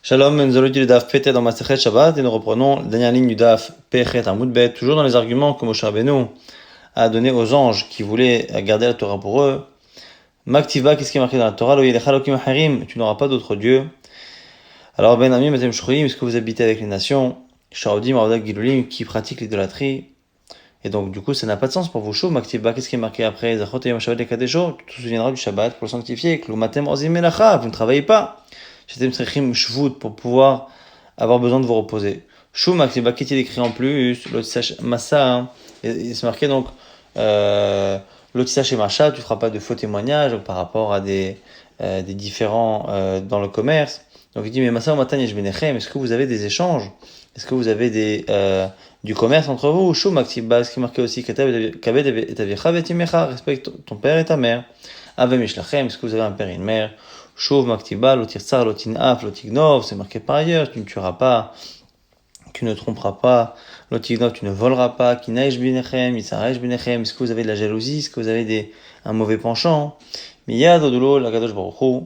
Shalom, nous allons étudier le Daf Pétet dans Masechet Shabbat et nous reprenons la dernière ligne du Daf Péchet Amud Bet, toujours dans les arguments que Moshe Rabbeinu a donné aux anges qui voulaient garder la Torah pour eux. Maktiva, qu'est-ce qui est marqué dans la Torah? Lo yelecha Elokim harim, tu n'auras pas d'autre Dieu. Alors Ben Ami, Matem Shchurim, est-ce que vous habitez avec les nations? Shaodim, Ardak Gilulim, qui pratiquent l'idolâtrie. Et donc du coup ça n'a pas de sens pour vous. Chou, Maktiva, qu'est-ce qui est marqué après? Zachot Yom Shabbat Lekadesho, tu te souviendras du Shabbat pour le sanctifier. Klumatem Ozim Melacha, vous ne travaillez pas. Shetem Srechim Shvut, pour pouvoir avoir besoin de vous reposer. Shum Maktiba, qu'est-il écrit en plus? L'otisash Massa, il se marquait donc l'otisash et Macha, tu ne feras pas de faux témoignages donc, par rapport à des différents dans le commerce. Donc il dit, mais Massa ou Matan Yeshbenechem, est-ce que vous avez des échanges? Est-ce que vous avez du commerce entre vous? Shum Maktiba, ce qui marquait aussi Kaved et Aviecha Vetimecha, respecte ton père et ta mère. Ave Mishlachem, est-ce que vous avez un père et une mère? Chauve Maktiba, Lotirsar, Lotinaf, Lotignov, c'est marqué par ailleurs, tu ne tueras pas, tu ne tromperas pas, Lotignov, tu ne voleras pas, Kinaïch Binechem, Isaresh Binechem, est-ce que vous avez de la jalousie, est-ce que vous avez un mauvais penchant? Miyad Odulo, Lagadosh Baruch Hu,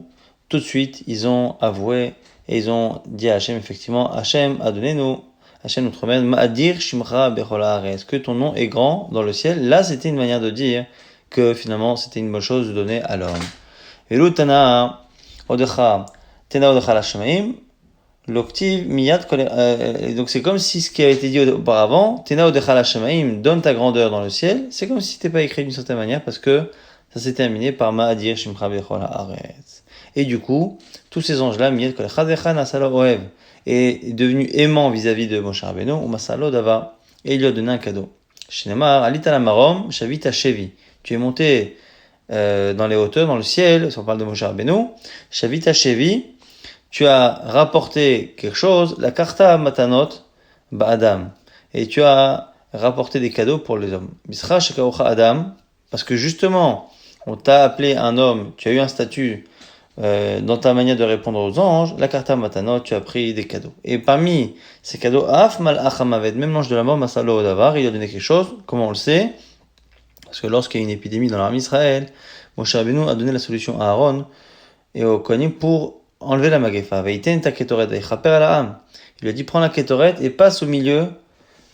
tout de suite, ils ont avoué et ils ont dit à Hachem, effectivement, Hachem, adonnez-nous, Hachem, notre mère, Ma'adir Shimcha Bechol Haaretz, est-ce que ton nom est grand dans le ciel? Là, c'était une manière de dire que finalement, c'était une bonne chose de donner à l'homme. Velu Tana, Odecha, Tena Odecha Lashamaim, Loktiv, Miyad, donc c'est comme si ce qui a été dit auparavant, Tena Odecha Lashamaim, donne ta grandeur dans le ciel, c'est comme si c'était pas écrit d'une certaine manière parce que ça s'est terminé par Ma'adir Shimcha Bechol Haaretz. Et du coup, tous ces anges-là, Miyad Kolecha Decha Nasalo Oev, est devenu aimant vis-à-vis de Moshe Rabbeinu, ou Masalo Dava, et il lui a donné un cadeau. Shinamar, Alita Lamarom, Shavita Shevi, tu es monté dans les hauteurs, dans le ciel, si on parle de Moshe Rabbeinu, Shavita Shevi, tu as rapporté quelque chose, la Karta Matanot Ba'adam, et tu as rapporté des cadeaux pour les hommes. Bisra Shekaocha Adam, parce que justement, on t'a appelé un homme, tu as eu un statut dans ta manière de répondre aux anges, la Karta Matanot, tu as pris des cadeaux. Et parmi ces cadeaux, Af Malach Hamaved, même l'ange de la mort, Masalo Odavar, il a donné quelque chose, comment on le sait? Parce que lorsqu'il y a une épidémie dans l'armée d'Israël, Moshe Rabbeinu a donné la solution à Aaron et aux Kohanim pour enlever la Magefa. Il lui a dit, prends la Ketoret et passe au milieu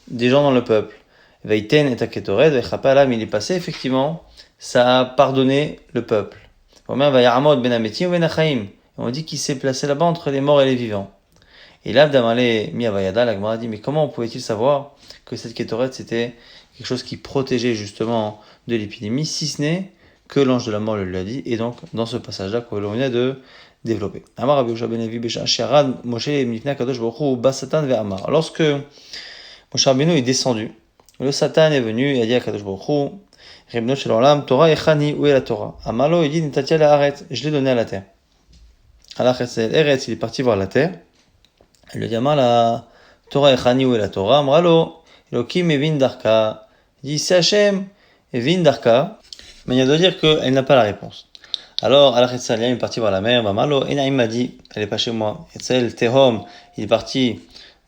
des gens dans le peuple. Il est passé, effectivement, ça a pardonné le peuple. On dit qu'il s'est placé là-bas entre les morts et les vivants. Et là, Damale Miavayada, la Gemara dit, mais comment pouvait-il savoir que cette Ketoret, c'était quelque chose qui protégeait justement de l'épidémie, si ce n'est que l'ange de la mort le lui a dit, et donc dans ce passage-là que l'on vient de développer. Lorsque Moshe Rabbeinu est descendu, le Satan est venu et a dit à Kadosh Baruch Hu, Rebno shel olam, Torah echani, où est la Torah? Amalo, il dit, Nitatia la Haaretz, je l'ai donné à la terre. Alachetz Eretz, il est parti voir la terre. Il lui dit, Amar la Torah echani, où est la Torah? Amralo, Elokim evin darka. Il dit, c'est Hachem, evin darka. Manière de dire qu'elle n'a pas la réponse. Alors, Alachetz Elia est parti voir la mer. Bamalo, Enaim m'a dit, elle est pas chez moi. Etzel Tehom, il est parti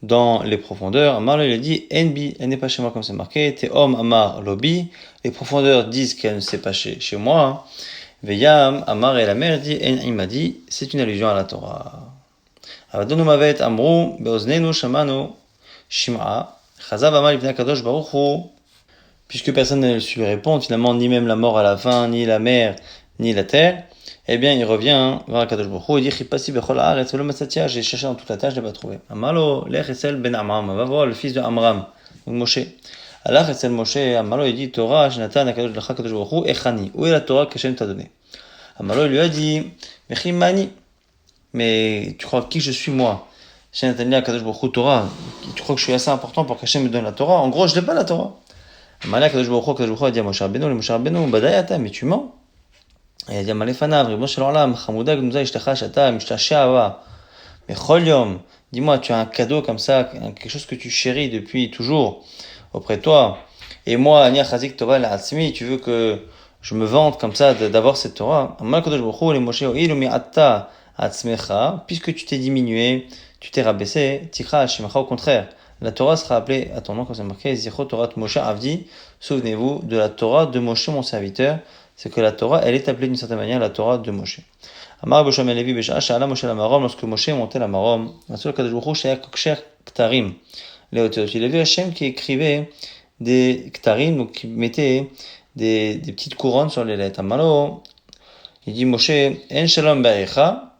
dans les profondeurs. Amar, il a dit, Enbi, elle n'est pas chez moi comme c'est marqué. Tehom Amar Lobi, les profondeurs disent qu'elle ne s'est pas chez moi. Veyam Amar et la mer dit, Enaim m'a dit, c'est une allusion à la Torah. Avadonu Mavet Amrou, Beoznenu Shamanu, Shim'a, Chazav Amar Ibn Kadosh Baruch Hu. Puisque personne ne su lui répondre, finalement, ni même la mort à la fin, ni la mer, ni la terre, eh bien, il revient vers Kadosh Baruch Hu et dit, Chipasi bechol haaretz velo matzatia, j'ai cherché dans toute la terre, je l'ai pas trouvé. Amalo, lech esel ben Amram, va voir le fils de Amram, donc Moshe. Alach esel Moshe, Amalo, il dit, Torah, Shnatan, Kadosh Baruch Hu, Echani, où est la Torah que Hashem t'a donnée? Amalo, il lui a dit, Mechimani, mais tu crois qui je suis moi? Shnatan, Kadosh Baruch Hu, Torah, tu crois que je suis assez important pour qu'Hashem me donne la Torah? En gros, je n'ai pas la Torah. Amalek Kadosh Baruch Hu a dit à Moshe Rabbeinu, Badayata, mais tu mens. Et il a dit Malefanav, Ribon Shel Olam, Chamouda Gnuza Ishtacha Shata, Mishtashava, mais Chol Yom, dis-moi, tu as un cadeau comme ça, quelque chose que tu chéris depuis toujours auprès de toi. Et moi, Ania Chazik Torah La'atzmi, tu veux que je me vante comme ça d'avoir cette Torah. Amalek Kadosh Baruch Hu, les Moshe, Ilumi Atta Atzmecha, puisque tu t'es diminué, tu t'es rabaissé, Tikra Hashimacha, au contraire. La Torah sera appelée à ton nom, comme c'est marqué, Zichot Torah Moshe Avdi. Souvenez-vous de la Torah de Moshe, mon serviteur. C'est que la Torah, elle est appelée d'une certaine manière la Torah de Moshe. Amar Moshe ben Levi Besha Shala Moshe la Marom, lorsque Moshe montait la Marom, Matzul Kadosh Baruch Hu Sheya Koksher Ktarim, Léotéot. Il a vu Hachem qui écrivait des Ktarim, donc qui mettait des petites couronnes sur les lettres. Amalo, il dit Moshe, En Shalom Be'echa.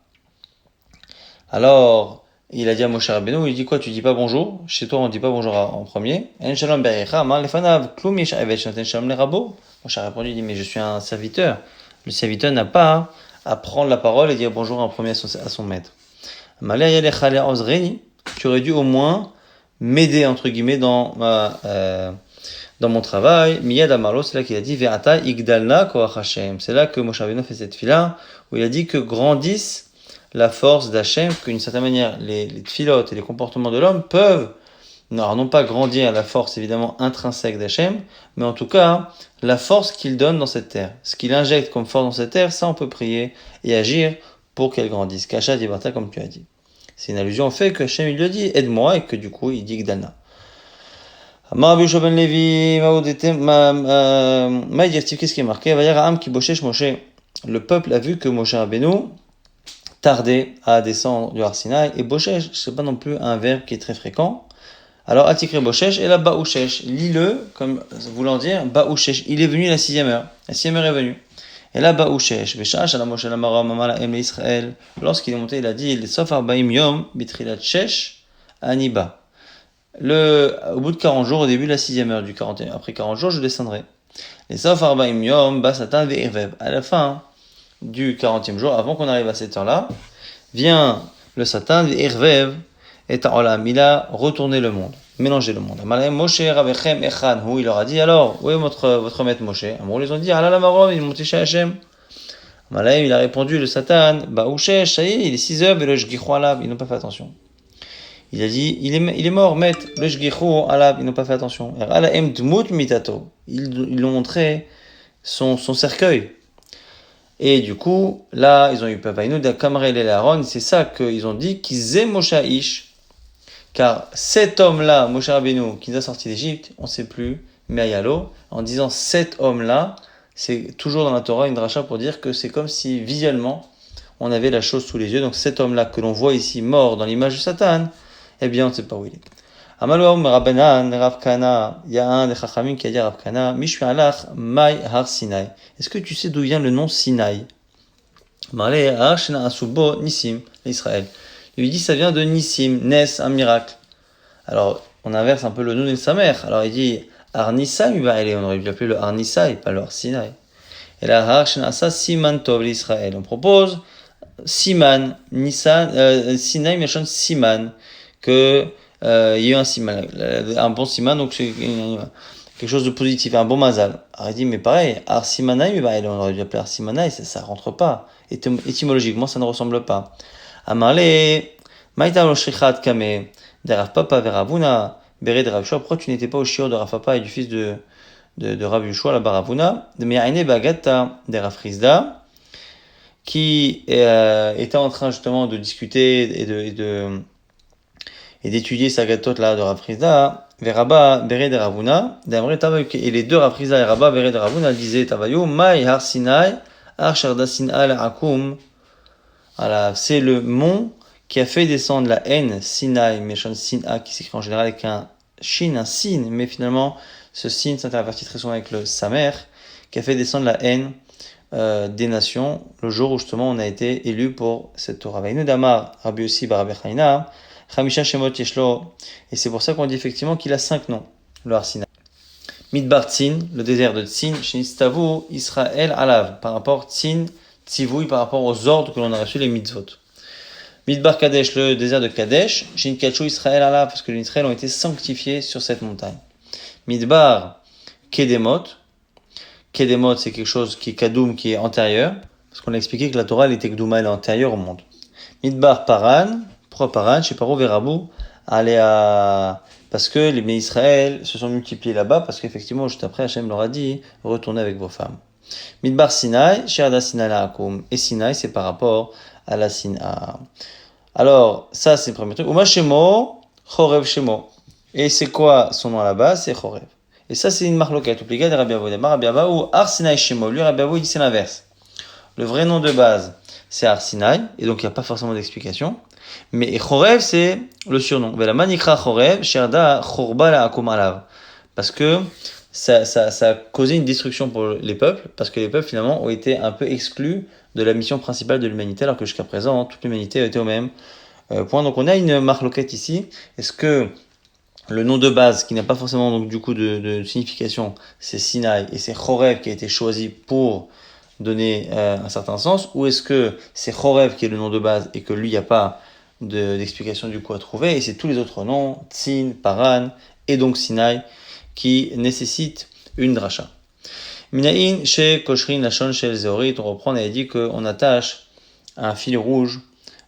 Alors, il a dit à Moshe Rabbeinu, il dit quoi, tu dis pas bonjour? Chez toi, on dit pas bonjour en premier. En Shalom Be'echa, Amar Lefanav, Klum Yesh Avet Shoten Shalom Lerabo. Moshe a répondu, il dit, mais je suis un serviteur. Le serviteur n'a pas à prendre la parole et dire bonjour en premier à son maître. Tu aurais dû au moins m'aider, entre guillemets, dans mon travail. Miyad Amalo, c'est là qu'il a dit Ve'ata Igdalna Koach Hashem. C'est là que Moshe Rabbeinu fait cette fila où il a dit que grandisse la force d'Hashem, qu'une certaine manière, les tfilotes et les comportements de l'homme peuvent, non pas grandir la force évidemment intrinsèque d'Hachem, mais en tout cas, la force qu'il donne dans cette terre. Ce qu'il injecte comme force dans cette terre, ça on peut prier et agir pour qu'elle grandisse. Kasha Dibarta, comme tu as dit. C'est une allusion au fait que Hachem il lui a dit aide-moi et que du coup il dit Gdalna. Amar Yosha ben Levi, qu'est-ce qui est marqué? Le peuple a vu que Moshe Rabbeinu tardait à descendre du Har Sinaï, et Boshesh, c'est pas non plus un verbe qui est très fréquent. Alors, Atikre Boshesh et la Baouchesh. Lis-le, comme voulant dire, Baouchesh. Il est venu à la 6e heure. La 6e heure est venue. Et là, Baouchesh. Veshash, ala Moshe la Mara, Mamala, Em Israël. Lorsqu'il est monté, il a dit, Sof Arbaim Yom, Bitrilat Shesh, Aniba. Au bout de 40 jours, au début de la 6e heure du 41, après 40 jours, je descendrai. Les Sof Arbaim Yom, Basatan Ve'irvev. À la fin du 40e jour, avant qu'on arrive à cette heure-là, vient le Satan, Ve'irvev, et Ta'olam, il a retourné le monde, mélangé le monde. Moshe Rabechem Echan, où il leur a dit, alors, où est votre maître Moshe? Ils ont dit, Alala Marom, il est monté chez Hachem. Malaim, il a répondu, le Satan, Baouchesh, ça y est, il est 6 heures, mais le Shgichou Alab, ils n'ont pas fait attention. Il a dit, il est mort, maître, le Shgichou Alab, ils n'ont pas fait attention. Alaim Dmut Mitato, ils lui ont montré son cercueil. Et du coup, là, ils ont eu peur. C'est ça qu'ils ont dit, qu'ils aiment Moshe Ish. Car cet homme-là, Moshe Rabbeinu, qui nous a sortis d'Égypte, on ne sait plus, mais Ayalo, en disant cet homme-là, c'est toujours dans la Torah une dracha pour dire que c'est comme si visuellement on avait la chose sous les yeux. Donc cet homme-là que l'on voit ici mort dans l'image de Satan, eh bien on ne sait pas où il est. Amalouam Rabbanan, Rav Kana, il y a un des Chachamim qui a dit Rav Kana, Mishmi Alach, Mai Har Sinai. Est-ce que tu sais d'où vient le nom Sinaï? Marlé Har Shena Asubo Nissim, l'Israël. Il lui dit ça vient de Nissim, Nes, un miracle. Alors, on inverse un peu le nom de sa mère. Alors, il dit Arnissa, on aurait dû l'appeler le Arnissa et pas le Har Sinai. Et là, Har Shenasa Siman Tov l'Israël. On propose Siman, Sinai, Meshon Siman, que il y a eu un Siman, un bon Siman, donc c'est quelque chose de positif, un bon mazal. Alors, il dit, mais pareil, Har Simanai, on aurait dû l'appeler Har Simanai, ça rentre pas. Étymologiquement, ça ne ressemble pas. Amarle, Maïta Loshichat Kame, de Rav Papa vers Ravuna, Béré de Rav Yoshua. Pourquoi tu n'étais pas au shiur de Rav Papa et du fils de Rav Yoshua, là-bas Ravuna, de Me'aine Bagata, de Rav Frizda, qui était en train justement de discuter et d'étudier sa gâtote là de Rav Frizda, vers Rabba Béré de Ravuna, et les deux Rav Frizda et Rabba Béré de Ravuna disaient Tavayu, Maï Har Sinai, Har Sharda Sinai Akum. Voilà, c'est le mont qui a fait descendre la haine, Sinaï, Meshon Sina, qui s'écrit en général avec un shin, un sin, mais finalement, ce sin s'intervertit très souvent avec le samer, qui a fait descendre la haine des nations, le jour où justement on a été élu pour cette Torah. Vainu Damar, Rabbi Yossi Bar Rabbi Chaina, Chamisha Shemot Yeshlo, et c'est pour ça qu'on dit effectivement qu'il a 5 noms, le Har Sinai. Midbar Tzin, le désert de Tzin, Shenistavu, Israël Alav, par rapport Tzin, Tzivouï, par rapport aux ordres que l'on a reçus, les mitzvot. Midbar Kadesh, le désert de Kadesh, Shinkachu Israël Alav, parce que les Israël ont été sanctifiés sur cette montagne. Midbar Kedemot, Kedemot c'est quelque chose qui est Kadoum, qui est antérieur, parce qu'on a expliqué que la Torah, elle était Kdouma, elle est antérieure au monde. Midbar Paran, pourquoi Paran, chez Paro Verabou, parce que les Israël se sont multipliés là-bas, parce qu'effectivement, juste après, Hachem leur a dit, retournez avec vos femmes. Midbar Sinai, Sherda Sinai La'akum. Et Sinai, c'est par rapport à la Sina. Alors, ça, c'est le premier truc. Uma Shemo, Chorev Shemo. Et c'est quoi son nom là-bas? C'est Chorev. Et ça, c'est une marloquette. Oubliga de Rabbi Avoud. Rabbi Avoud ou Har Sinai Shemo. Lui, Rabbi Avoud, il dit c'est l'inverse. Le vrai nom de base, c'est Arsinaï, et donc il n'y a pas forcément d'explication. Mais Chorev, c'est le surnom. Vela manikra Chorev, Sherda Chorba la Akum alav. Parce que ça a causé une destruction pour les peuples, parce que les peuples finalement ont été un peu exclus de la mission principale de l'humanité, alors que jusqu'à présent, toute l'humanité était au même point. Donc on a une marloquette ici. Est-ce que le nom de base, qui n'a pas forcément donc du coup de signification, c'est Sinaï, et c'est Chorev qui a été choisi pour donner un certain sens, ou est-ce que c'est Chorev qui est le nom de base et que lui, il n'y a pas d'explication du coup à trouver, et c'est tous les autres noms, Tsin, Paran, et donc Sinaï, qui nécessitent une dracha. Minaïn, chez Koshrin, Lachon, chez Zéorit, on reprend, on avait dit qu'on attache un fil rouge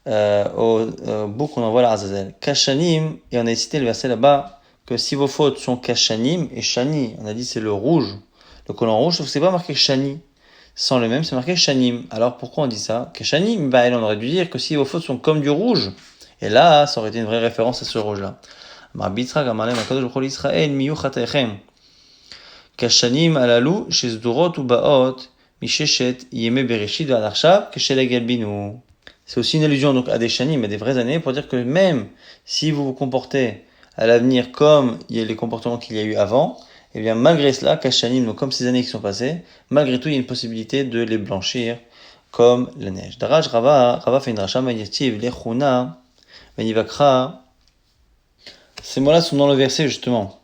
au bout qu'on envoie à Azazel. Kashanim, et on a cité le verset là-bas, que si vos fautes sont Kashanim et Shani, on a dit c'est le rouge, le collant rouge, sauf que c'est pas marqué Shani. Sans le même, c'est marqué Shanim. Alors pourquoi on dit ça? Kashanim, on aurait dû dire que si vos fautes sont comme du rouge. Et là, ça aurait été une vraie référence à ce rouge-là. Marbitra, Gamalem, Akadosh Baruch Hu Israël, Miyu Chatechem. Kashanim alalou, chez Zdurot ou Baot, Misheshet, Yeme Bereshit, Valarshab, Kesheleg Elbinu. C'est aussi une allusion donc à des shanim, à des vraies années, pour dire que même si vous vous comportez à l'avenir comme il y a les comportements qu'il y a eu avant, et bien malgré cela, kashanim, donc comme ces années qui sont passées, malgré tout il y a une possibilité de les blanchir comme la neige. Daraj Rava fait une dracha, Maïtiv, Lechuna, Venivakra. Ces mots-là sont dans le verset justement.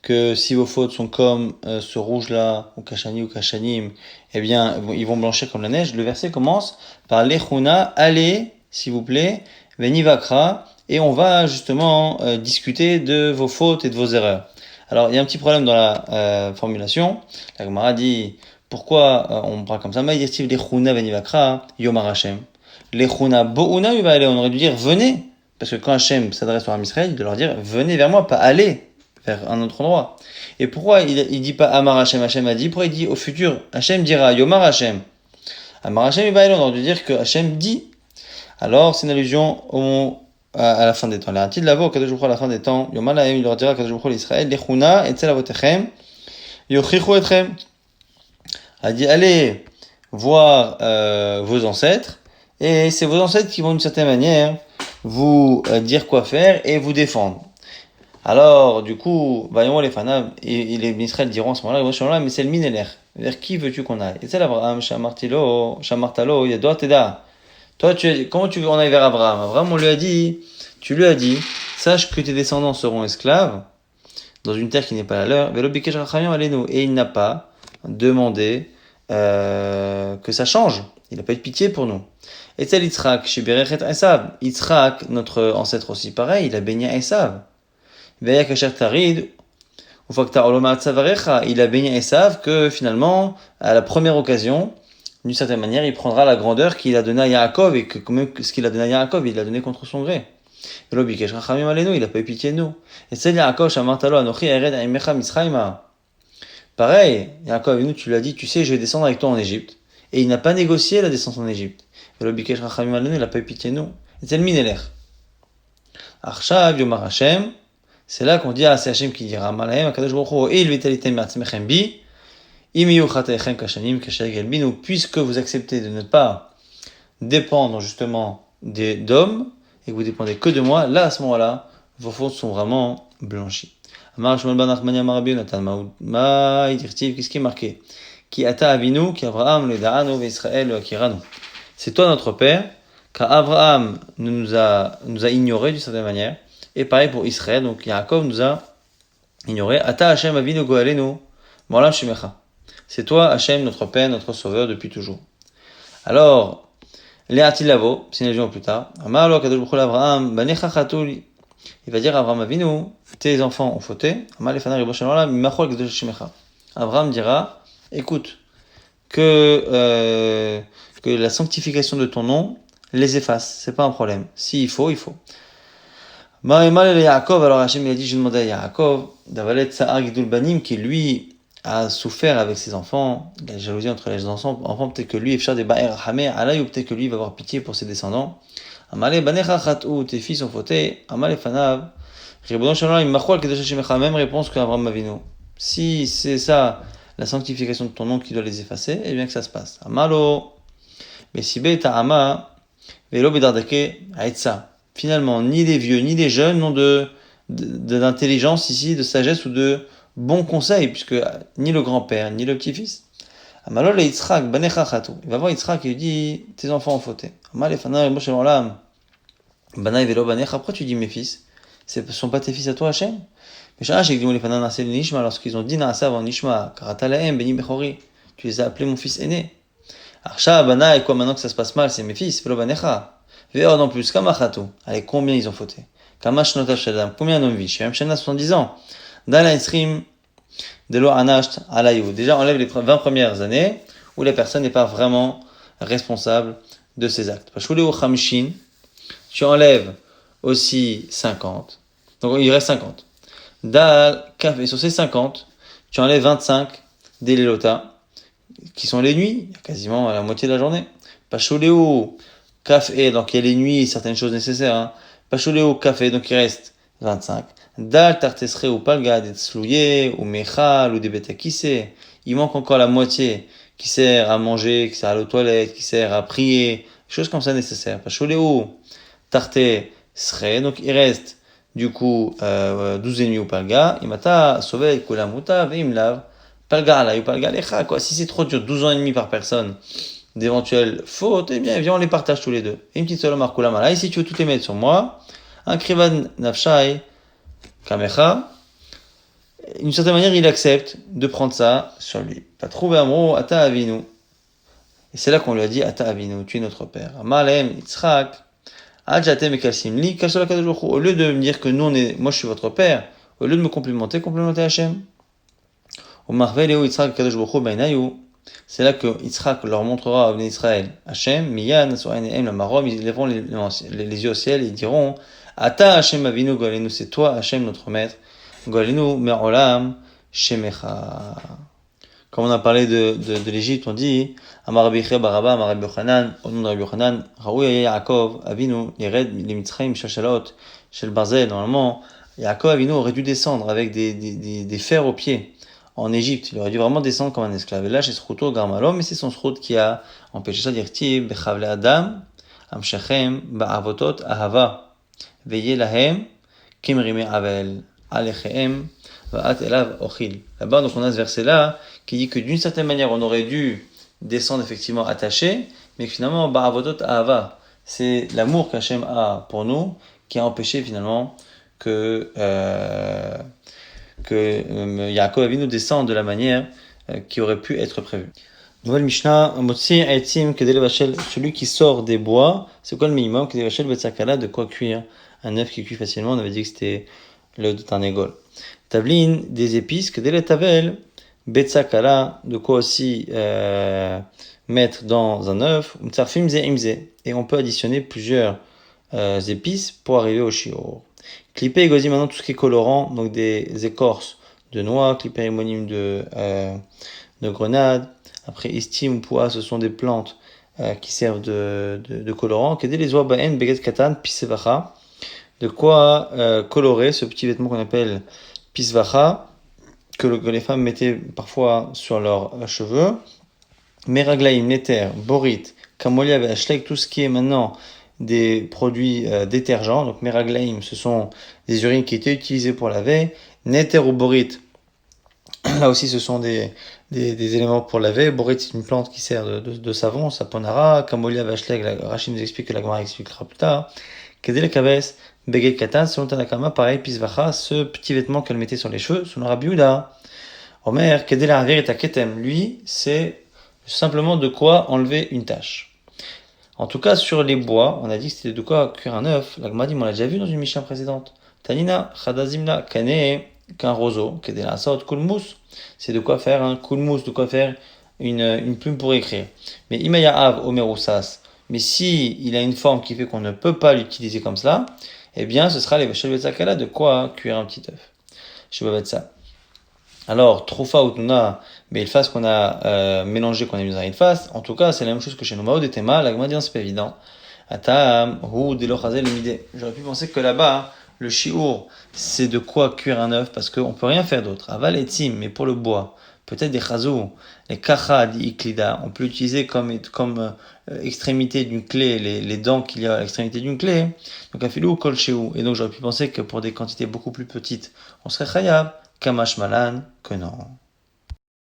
Que si vos fautes sont comme ce rouge-là, ou kashani ou kashanim, eh bien, ils vont blanchir comme la neige. Le verset commence par lechuna, allez, s'il vous plaît, venivakra, et on va justement discuter de vos fautes et de vos erreurs. Alors, il y a un petit problème dans la formulation. La Gemara dit, pourquoi on parle comme ça? Maïdestiv lechuna venivakra, yomar Hashem. Lechuna bo'una yuvaale, on aurait dû dire venez. Parce que quand Hashem s'adresse au Ham Israël, il doit leur dire venez vers moi, pas allez vers un autre endroit. Et pourquoi il dit pas Amar Hashem, Hashem a dit, pourquoi il dit au futur, Hashem dira Yomar Hashem. Amar Hashem, il va on aurait dû dire que Hashem dit. Alors, c'est une allusion à la fin des temps. La de la voix, Kadosh Baruch Hu à la fin des temps, Yomar Lahem, il leur dira Kadosh Baruch Hu l'Israël, Lechuna, Etzel Avotechem, Yochichu Etchem. A dit, allez voir vos ancêtres, et c'est vos ancêtres qui vont d'une certaine manière vous dire quoi faire et vous défendre. Alors, du coup, voyons les fanam, et les Israël diront à ce moment-là, mais c'est le mineler. Vers qui veux-tu qu'on aille? Et c'est l'Abraham, Shamartalo, Yadot Teda. Toi, comment tu veux qu'on aille vers Abraham? Abraham, tu lui as dit, sache que tes descendants seront esclaves dans une terre qui n'est pas la leur. Et il n'a pas demandé que ça change. Il n'a pas eu de pitié pour nous. Et c'est l'Yitzhak, Shiberechet Esav. Yitzhak, notre ancêtre aussi pareil, il a baigné Esav. Il a baigné Esav que finalement, à la première occasion, d'une certaine manière, il prendra la grandeur qu'il a donnée à Yaakov et que même ce qu'il a donné à Yaakov, il l'a donné contre son gré. Il n'a pas eu pitié de nous. Et c'est Yaakov, Shamartalo, Anochi, Ered, Aimecha, Misraïma. Pareil, Yaakov, nous, tu l'as dit, tu sais, je vais descendre avec toi en Égypte. Et il n'a pas négocié la descente en Égypte. Il n'a pas eu pitié de nous. Et c'est le Mineler. Arshav, Yomar Hashem. C'est là qu'on dit, c'est Hashem qui dira, Malahem, Akadosh Baruch Hu, il vitalitem ma'atzmechem bi, imiyu chatechem kashanim kashaeg elbinu, puisque vous acceptez de ne pas dépendre justement d'hommes, et que vous dépendez que de moi, là, à ce moment-là, vos fautes sont vraiment blanchies. Amar Shmuel ben Nachmani Amar Rabbi Yonatan, qu'est-ce qui est marqué? Qui ata avinu, qui Abraham, le da'anu, ve Israël, le akiranu. C'est toi notre père, car Abraham nous a ignorés d'une certaine manière, et pareil pour Israël, donc Yaakov nous a ignoré. Ata Hashem avinu goalenu, mo'olam shemecha. C'est toi Hashem, notre Père, notre Sauveur depuis toujours. Alors, Léatil Lavo, c'est une allusion plus tard. Amar lo Kadosh Baruch Hu Abraham, banecha chatul. Il va dire à Abraham avinu, tes enfants ont fauté. Amar lefana ribosh shalom, mimachol kadosh shemecha. Abraham dira, écoute, que la sanctification de ton nom les efface, c'est pas un problème. Si il faut, il faut. Maïmal et Yaakov, alors Hachem il a dit, je demandais à Yaakov, d'avalet Sa'ar Gidul Banim, qui lui a souffert avec ses enfants, la jalousie entre les enfants, peut-être que lui, Efshar de Ba'er Hamé, Alay, ou peut-être que lui va avoir pitié pour ses descendants. Amale Banecha Chatou, tes fils ont fauté, Amale Fanav, Ribodon Shalom, Imachol, Kedosh Shemecha, même réponse qu'Abraham Avinu. Si c'est ça, la sanctification de ton nom qui doit les effacer, eh bien que ça se passe. Amalo, Mais si ta'ama, velo bedardake aetsa. Finalement, ni les vieux ni les jeunes n'ont d'intelligence ici, de sagesse ou de bons conseils, puisque ni le grand-père ni le petit-fils. Amalol le Yitzhak, banecha chatu. Il va voir Yitzhak et lui dit, tes enfants ont fauté. Amal efana Moshe l'olam. Banaï velo banecha, pourquoi tu dis mes fils? Ce ne sont pas tes fils à toi, Hachem? Lorsqu'ils ont dit Naasa avant Nishma, Karatalaem, Beni Bechori, tu les as appelés mon fils aîné. Archa, Bana, et quoi maintenant que ça se passe mal, c'est mes fils, Velo Banecha. Veor non plus, Kamachatu. Allez, combien ils ont fauté? Kamash Nota Shadam, combien d'hommes vivent? Shem Shana 70 ans. Dala Esrim, Delo Anasht, Alayou. Déjà, enlève les 20 premières années où la personne n'est pas vraiment responsable de ses actes. Pashuleo Khamshin, tu enlèves aussi 50. Donc il reste 50. Dal, Kaf, et sur ces 50, tu enlèves 25 des Lélota, qui sont les nuits, quasiment la moitié de la journée. Pacholéo, Kaf, et donc il y a les nuits, certaines choses nécessaires. Hein. Pacholéo, Kaf, et donc il reste 25. Dal, Tartesre, ou Palga, des Tslouye, ou Mechal, ou des Betakisse. Il manque encore la moitié qui sert à manger, qui sert à la toilette, qui sert à prier, choses comme ça nécessaires. Pacholéo, Tarte, Sre, donc il reste du coup 12 ennemis ou palga, imata sovel kulamuta veimlav palga la ou palga lecha, quoi. Si c'est trop dur, 12 ans et demi par personne d'éventuelles fautes, eh bien viens on les partage tous les deux. Et une petite solomar kulamala, et si tu veux toutes les mettre sur moi, un krivan nafshai kamecha, d'une certaine manière il accepte de prendre ça sur lui. Pas trouver un mot ata avinu. Et c'est là qu'on lui a dit ata avinu, tu es notre père. Amalem Yitzhak. Au lieu de me dire que moi je suis votre père, au lieu de me complimenter Hachem. C'est là que Yitzhak leur montrera à Israël Hachem, Miyan, la Marom, ils lèveront les yeux au ciel et ils diront Ata Hachem Avinu Golenu, c'est toi Hachem notre maître, Golenu Me'olam Shemecha. Comme on a parlé de l'Égypte, on dit Amar Rabbi Chia Baraba, Amar Rabbi Yochanan, au nom de Rabbi Yochanan, Raoui Yaakov, Avinu, Yered, les Mitzrayim, Shashalot, Shel Barzel. Normalement, Yaakov Avinu aurait dû descendre avec des fers aux pieds en Égypte. Il aurait dû vraiment descendre comme un esclave. Et là, chez Sruto Garmalom, mais c'est son Srut qui a empêché ça, dire Tib, Bechavle Adam, Amshachem, Ba'avotot, Ahava, Veye Lahem, Kimrime Avel, Alechem, Là-bas, donc on a ce verset-là qui dit que d'une certaine manière, on aurait dû descendre effectivement attaché, mais que finalement, Ba'avotot Ahava, c'est l'amour qu'Hachem a pour nous qui a empêché finalement que Yaakov Avinu descende de la manière qui aurait pu être prévue. Nouvelle Mishnah, Motzi Aitzim Kedele Vachel, celui qui sort des bois, c'est quoi le minimum? Kedele Vachel Betsakala, de quoi cuire un œuf qui cuit facilement, on avait dit que c'était le tarnégol. Tavlin, des épices, que dès tavel, betsakala, de quoi aussi mettre dans un œuf, et on peut additionner plusieurs épices pour arriver au shiur. Clipper et gozi, maintenant tout ce qui est colorant, donc des écorces de noix, clipper homonyme de grenade, après istim ou pois, ce sont des plantes qui servent de colorant, que dès les oies baen, beget katan, pisevacha, de quoi colorer ce petit vêtement qu'on appelle pisvacha, que les femmes mettaient parfois sur leurs cheveux. Meraglaim, Néter, Borit, Kamolia et Ashlek, tout ce qui est maintenant des produits détergents. Donc Meraglaim, ce sont des urines qui étaient utilisées pour laver. Néter ou Borit, là aussi ce sont des éléments pour laver. Borit, c'est une plante qui sert de savon, saponara. Kamolia et Ashlek, Rachid nous explique, que la Gemara expliquera plus tard. Kedele Kaves, Beged Katan, selon Tanakama, pareil, Pisvacha, ce petit vêtement qu'elle mettait sur les cheveux, selon Rabbi Yehuda. Omer, Kedele Avir et Taketem, lui, c'est simplement de quoi enlever une tache. En tout cas, sur les bois, on a dit que c'était de quoi cuire un œuf. La Gemara dit, on l'a déjà vu dans une Mishnah précédente. Tanina, Chadazimla, Kane, qu'un roseau, Kedele Asot, Kulmus, c'est de quoi faire un Kulmus, de quoi faire une plume pour écrire. Mais Imaya Av, Omerusas, mais si il a une forme qui fait qu'on ne peut pas l'utiliser comme cela, eh bien, ce sera les Vachel Betzakala, de quoi cuire un petit œuf. Je vais mettre ça. Alors, Trofa ou Tuna, mais il fasse qu'on a mélangé, qu'on a mis dans une face, en tout cas, c'est la même chose que chez nous. Mao de Tema, la Gemara dit, c'est pas évident. Atam, Hu, Delochazel, le Midé. J'aurais pu penser que là-bas, le Shiur, c'est de quoi cuire un œuf, parce qu'on peut rien faire d'autre. Aval et Tim, mais pour le bois, peut-être des chazou, les kacha iklida, on peut l'utiliser comme extrémité d'une clé, les dents qu'il y a à l'extrémité d'une clé, donc afilou kol shehu, et donc j'aurais pu penser que pour des quantités beaucoup plus petites, on serait chayab, kamash malan, que non.